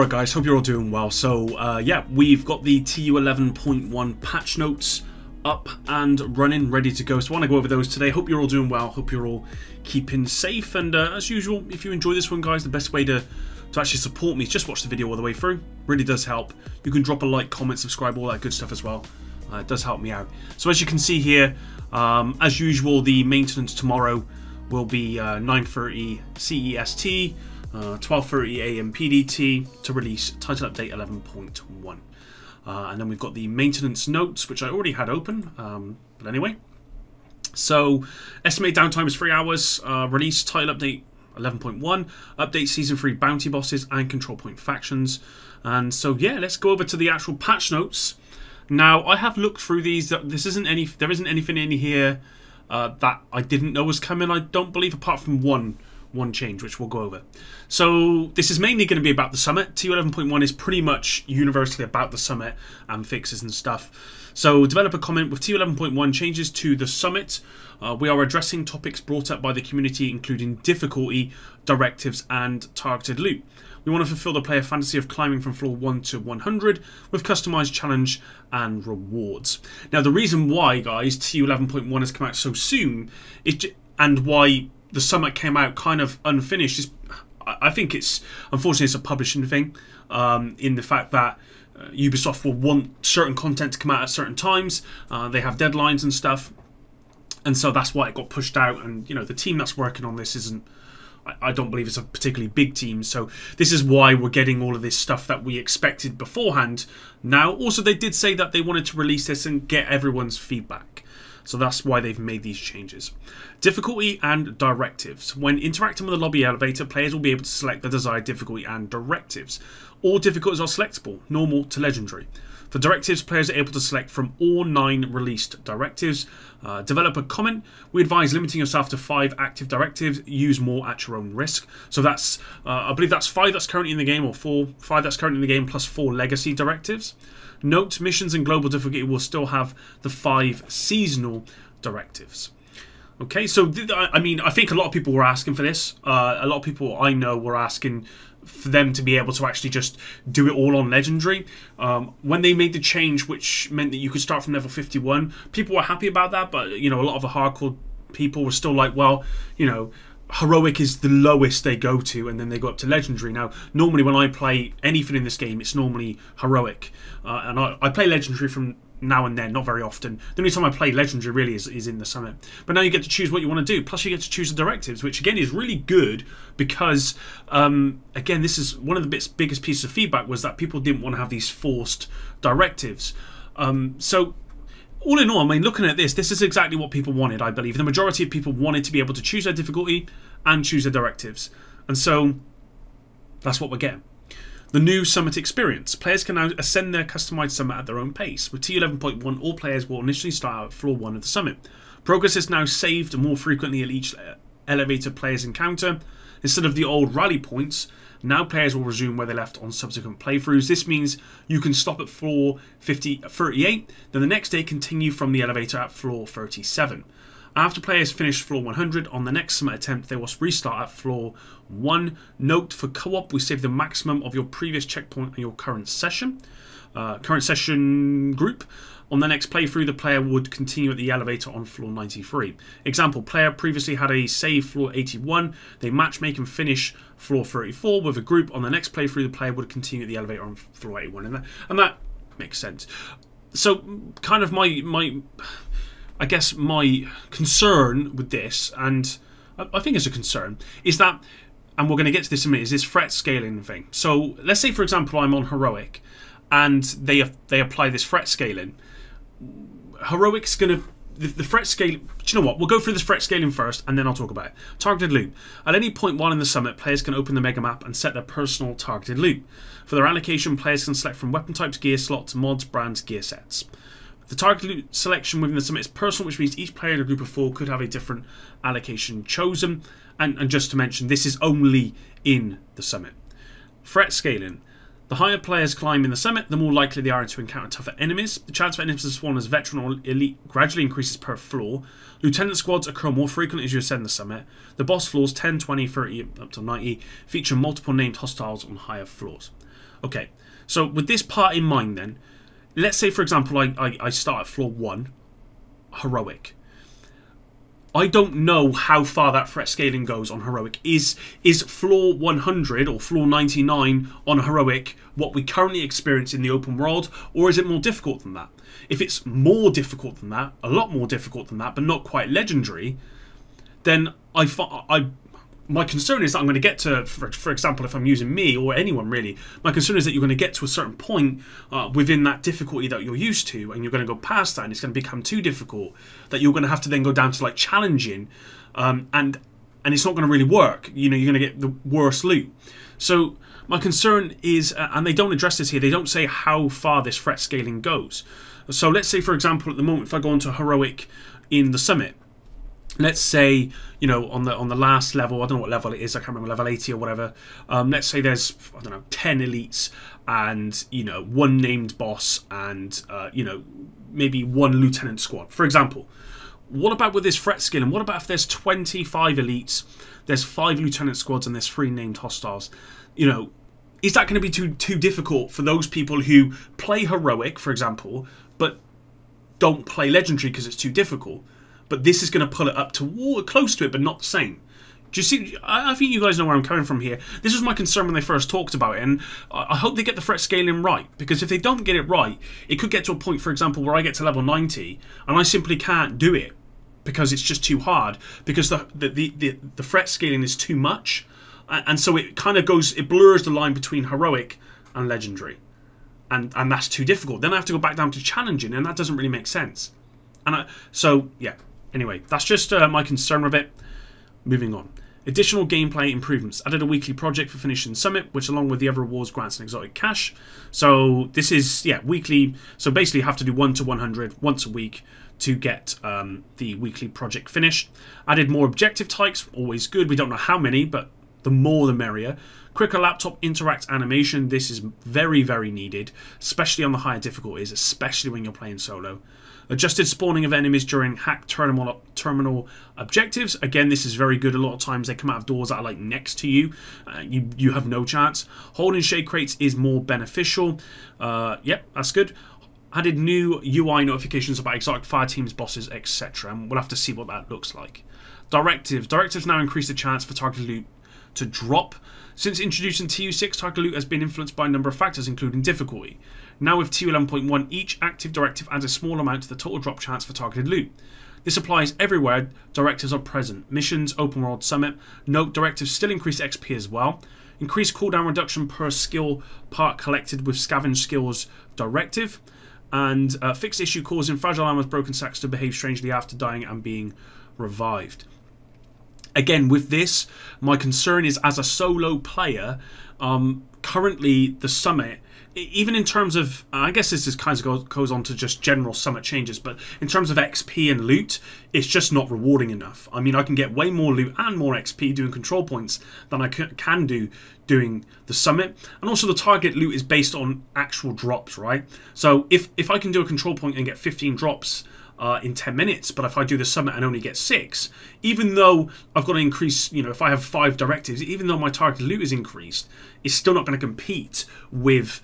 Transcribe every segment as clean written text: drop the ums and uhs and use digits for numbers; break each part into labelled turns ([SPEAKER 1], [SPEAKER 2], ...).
[SPEAKER 1] Alright guys, hope you're all doing well. So yeah, we've got the TU 11.1 patch notes up and running, ready to go. So I want to go over those today. Hope you're all doing well, hope you're all keeping safe, and as usual, if you enjoy this one guys, the best way to actually support me is just watch the video all the way through. Really does help. You can drop a like, comment, subscribe, all that good stuff as well. It does help me out. So as you can see here, as usual, the maintenance tomorrow will be 9:30 CEST, 12:30 AM PDT to release title update 11.1. And then we've got the maintenance notes, which I already had open, but anyway. So estimated downtime is 3 hours. Release title update 11.1, update season 3 bounty bosses and control point factions. And so yeah, let's go over to the actual patch notes. Now I have looked through these. There isn't anything in here that I didn't know was coming, I don't believe, apart from one change, which we'll go over. So this is mainly going to be about the summit. TU 11.1 is pretty much universally about the summit and fixes and stuff. So developer comment with TU 11.1 changes to the summit. We are addressing topics brought up by the community, including difficulty, directives, and targeted loot. We want to fulfill the player fantasy of climbing from floor 1 to 100 with customized challenge and rewards. Now the reason why, guys, TU 11.1 has come out so soon and why the summit came out kind of unfinished is, I think it's, unfortunately, it's a publishing thing, in the fact that Ubisoft will want certain content to come out at certain times. They have deadlines and stuff, and so that's why it got pushed out. And you know, the team that's working on this isn't, I don't believe it's a particularly big team, so this is why we're getting all of this stuff that we expected beforehand. Now also they did say that they wanted to release this and get everyone's feedback, so that's why they've made these changes. Difficulty and directives. When interacting with the lobby elevator, players will be able to select the desired difficulty and directives. All difficulties are selectable, normal to legendary. For directives, players are able to select from all 9 released directives. Developer comment: we advise limiting yourself to 5 active directives. Use more at your own risk. So that's, I believe that's 5 that's currently in the game, or 5 that's currently in the game, plus 4 legacy directives. Note, missions and global difficulty will still have the 5 seasonal directives. Okay, so I mean, I think a lot of people were asking for this. A lot of people I know were asking for them to be able to actually just do it all on legendary. When they made the change, which meant that you could start from level 51, people were happy about that, but you know, a lot of the hardcore people were still like, well, you know, heroic is the lowest they go to, and then they go up to legendary. Now normally when I play anything in this game, it's normally heroic, and I play legendary from now and then, not very often. The only time I play legendary really is in the summit. But now you get to choose what you want to do, plus you get to choose the directives, which again is really good, because again, this is one of the biggest pieces of feedback, was that people didn't want to have these forced directives. So all in all, I mean, looking at this is exactly what people wanted, I believe. The majority of people wanted to be able to choose their difficulty and choose their directives. And so that's what we're getting. The new summit experience. Players can now ascend their customized summit at their own pace. With TU 11.1, all players will initially start out at floor 1 of the summit. Progress is now saved more frequently at each elevator players encounter. Instead of the old rally points, now players will resume where they left on subsequent playthroughs. This means you can stop at floor 38, then the next day continue from the elevator at floor 37. After players finish floor 100 on the next summit attempt, they will restart at floor 1. Note, for co-op, we save the maximum of your previous checkpoint in your current session. Group. On the next playthrough, the player would continue at the elevator on floor 93. Example, player previously had a save floor 81. They matchmake and finish floor 34 with a group. On the next playthrough, the player would continue at the elevator on floor 81. And that makes sense. So kind of I guess my concern with this, and I think it's a concern, is that, and we're going to get to this in a minute, is this threat scaling thing. So let's say, for example, I'm on heroic, and they apply this threat scaling. Heroic's going to, the threat scale, do you know what, we'll go through this threat scaling first, and then I'll talk about it. Targeted loot. At any point while in the summit, players can open the mega map and set their personal targeted loot. For their allocation, players can select from weapon types, gear slots, mods, brands, gear sets. The target loot selection within the summit is personal, which means each player in a group of 4 could have a different allocation chosen. And just to mention, this is only in the summit. Threat scaling. The higher players climb in the summit, the more likely they are to encounter tougher enemies. The chance for enemies to spawn as veteran or elite gradually increases per floor. Lieutenant squads occur more frequently as you ascend the summit. The boss floors 10, 20, 30, up to 90 feature multiple named hostiles on higher floors. Okay, so with this part in mind then, let's say for example I start at floor 1, heroic. I don't know how far that threat scaling goes on heroic. Is floor 100 or floor 99 on heroic what we currently experience in the open world, or is it more difficult than that? If it's more difficult than that, a lot more difficult than that, but not quite legendary, then my concern is that I'm going to get to, for example, if I'm using me or anyone really, my concern is that you're going to get to a certain point within that difficulty that you're used to, and you're going to go past that, and it's going to become too difficult that you're going to have to then go down to like challenging, and it's not going to really work. You know, you're going to get the worst loot. So my concern is, and they don't address this here, they don't say how far this threat scaling goes. So let's say, for example, at the moment, if I go into heroic in the summit, let's say, you know, on the last level, I don't know what level it is, I can't remember, level 80 or whatever. Let's say there's, I don't know, 10 elites and, you know, 1 named boss and, you know, maybe 1 lieutenant squad, for example. What about with this threat skill? And what about if there's 25 elites, there's 5 lieutenant squads, and there's 3 named hostiles? You know, is that going to be too difficult for those people who play heroic, for example, but don't play legendary because it's too difficult? But this is going to pull it up to close to it, but not the same. Do you see? I think you guys know where I'm coming from here. This was my concern when they first talked about it, and I hope they get the threat scaling right. Because if they don't get it right, it could get to a point, for example, where I get to level 90, and I simply can't do it because it's just too hard. Because the threat scaling is too much, and so it kind of goes, it blurs the line between heroic and legendary, and that's too difficult. Then I have to go back down to challenging, and that doesn't really make sense. And so yeah. Anyway, that's just my concern with it. Moving on. Additional gameplay improvements. Added a weekly project for finishing Summit, which along with the other rewards grants an exotic cash. So this is, yeah, weekly. So basically you have to do 1 to 100 once a week to get the weekly project finished. Added more objective types, always good. We don't know how many, but the more the merrier. Quicker laptop interact animation. This is very, very needed, especially on the higher difficulties, especially when you're playing solo. Adjusted spawning of enemies during hack terminal objectives. Again, this is very good. A lot of times they come out of doors that are like next to you. You have no chance. Holding shade crates is more beneficial. Yep, that's good. Added new UI notifications about exotic fire teams, bosses, etc. And we'll have to see what that looks like. Directives. Directives now increase the chance for targeted loot to drop. Since introducing TU6, targeted loot has been influenced by a number of factors, including difficulty. Now with TU 11.1, each active directive adds a small amount to the total drop chance for targeted loot. This applies everywhere directives are present. Missions, open world, summit. Note, directives still increase XP as well. Increased cooldown reduction per skill part collected with scavenge skills directive. And fixed issue causing fragile armors, broken sacks to behave strangely after dying and being revived. Again, with this, my concern is as a solo player, currently the summit, even in terms of, I guess this is kind of goes on to just general summit changes, but in terms of XP and loot, it's just not rewarding enough. I mean, I can get way more loot and more XP doing control points than I can do doing the summit. And also the target loot is based on actual drops, right? So if I can do a control point and get 15 drops in 10 minutes, but if I do the summit and only get 6, even though I've got to increase, you know, if I have 5 directives, even though my target loot is increased, it's still not going to compete with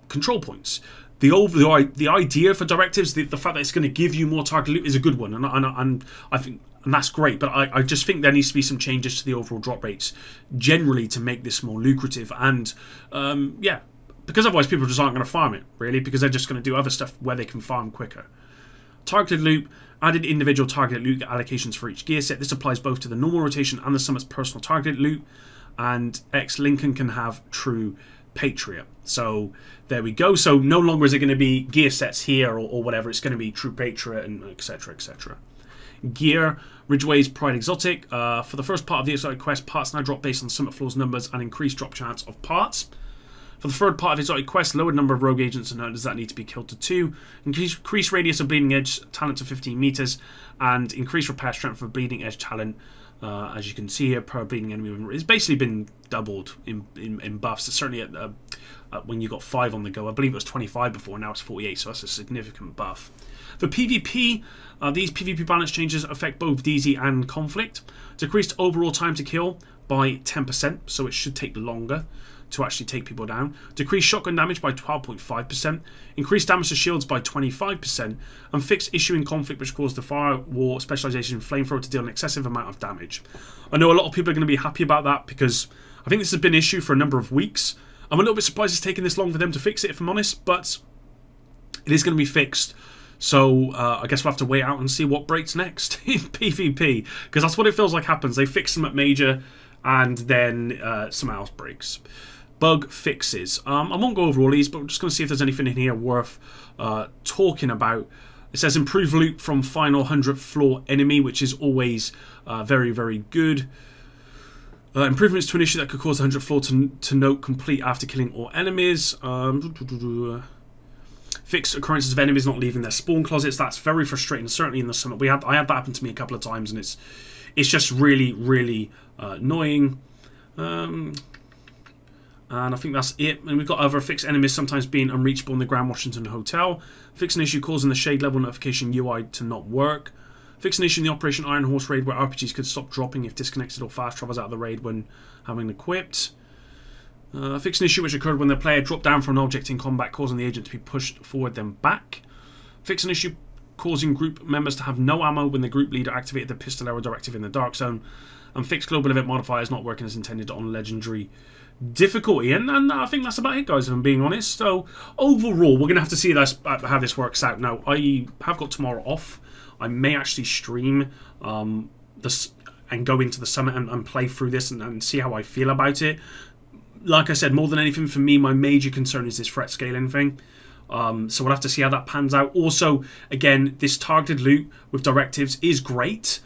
[SPEAKER 1] control points. The idea for directives, the fact that it's going to give you more target loot is a good one, and I think, and that's great. But I just think there needs to be some changes to the overall drop rates generally to make this more lucrative, and yeah, because otherwise people just aren't going to farm it really, because they're just going to do other stuff where they can farm quicker. Targeted loot. Added individual targeted loot allocations for each gear set. This applies both to the normal rotation and the summit's personal targeted loot. And Lincoln can have true Patriot. So there we go. So no longer is it going to be gear sets here or whatever. It's going to be true Patriot and etc. etc. Gear. Ridgeway's Pride Exotic. For the first part of the exotic quest, parts now drop based on summit floor's numbers and increased drop chance of parts. For the third part of exotic quest, lowered number of rogue agents and hunters that need to be killed to 2. Increased radius of bleeding edge talent to 15 meters, and increased repair strength for bleeding edge talent. As you can see here, per bleeding enemy. It's basically been doubled in buffs. Certainly at when you got 5 on the go. I believe it was 25 before, now it's 48, so that's a significant buff. For PvP, these PvP balance changes affect both DZ and Conflict. Decreased overall time to kill by 10%, so it should take longer. to actually take people down. Decrease shotgun damage by 12.5%. Increase damage to shields by 25%. And fix issue in conflict which caused the firewall specialization flamethrower to deal an excessive amount of damage. I know a lot of people are going to be happy about that because I think this has been an issue for a number of weeks. I'm a little bit surprised it's taken this long for them to fix it, if I'm honest, but it is going to be fixed. So I guess we'll have to wait out and see what breaks next in PvP, because that's what it feels like happens. They fix them at major and then something else breaks. Bug fixes. I won't go over all these, but we're just going to see if there's anything in here worth talking about. It says improve loot from final 100th floor enemy, which is always very, very good. Improvements to an issue that could cause the 100th floor to note complete after killing all enemies. Fix occurrences of enemies not leaving their spawn closets. That's very frustrating, certainly in the summer. I had that happen to me a couple of times, and it's just really, really annoying. And I think that's it. And we've got other fix enemies sometimes being unreachable in the Grand Washington Hotel. Fix an issue causing the shade level notification UI to not work. Fix an issue in the Operation Iron Horse raid where RPGs could stop dropping if disconnected or fast travels out of the raid when having equipped. Fix an issue which occurred when the player dropped down from an object in combat, causing the agent to be pushed forward then back. Fix an issue causing group members to have no ammo when the group leader activated the pistol arrow directive in the dark zone. And fix global event modifiers not working as intended on legendary difficulty. And I think that's about it, guys, if I'm being honest. So overall, we're going to have to see how this works out. Now, I have got tomorrow off. I may actually stream this and go into the summit and play through this and see how I feel about it. Like I said, more than anything for me, my major concern is this threat scaling thing. So we'll have to see how that pans out. Also, again, this targeted loot with directives is great,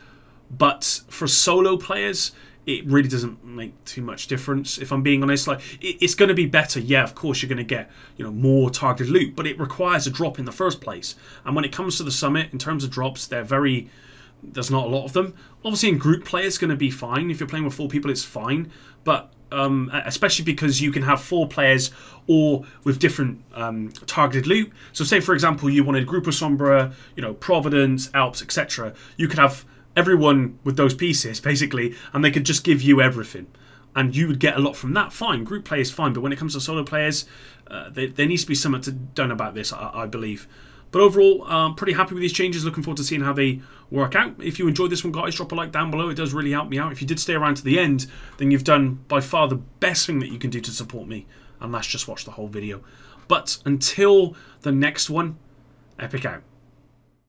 [SPEAKER 1] but for solo players, it really doesn't make too much difference. If I'm being honest, like it's going to be better. Yeah, of course, you're going to get more targeted loot, but it requires a drop in the first place. And when it comes to the summit, in terms of drops, there's not a lot of them. Obviously, in group play, it's going to be fine. If you're playing with 4 people, it's fine. But especially because you can have 4 players or with different targeted loot. So say, for example, you wanted Group of Sombra, Providence, Alps, etc. You could have everyone with those pieces, basically, and they could just give you everything. And you would get a lot from that. Fine, group play is fine. But when it comes to solo players, there needs to be something done about this, I believe. But overall, I'm pretty happy with these changes. Looking forward to seeing how they work out. If you enjoyed this one, guys, drop a like down below. It does really help me out. If you did stay around to the end, then you've done by far the best thing that you can do to support me. And that's just watch the whole video. But until the next one, epic out.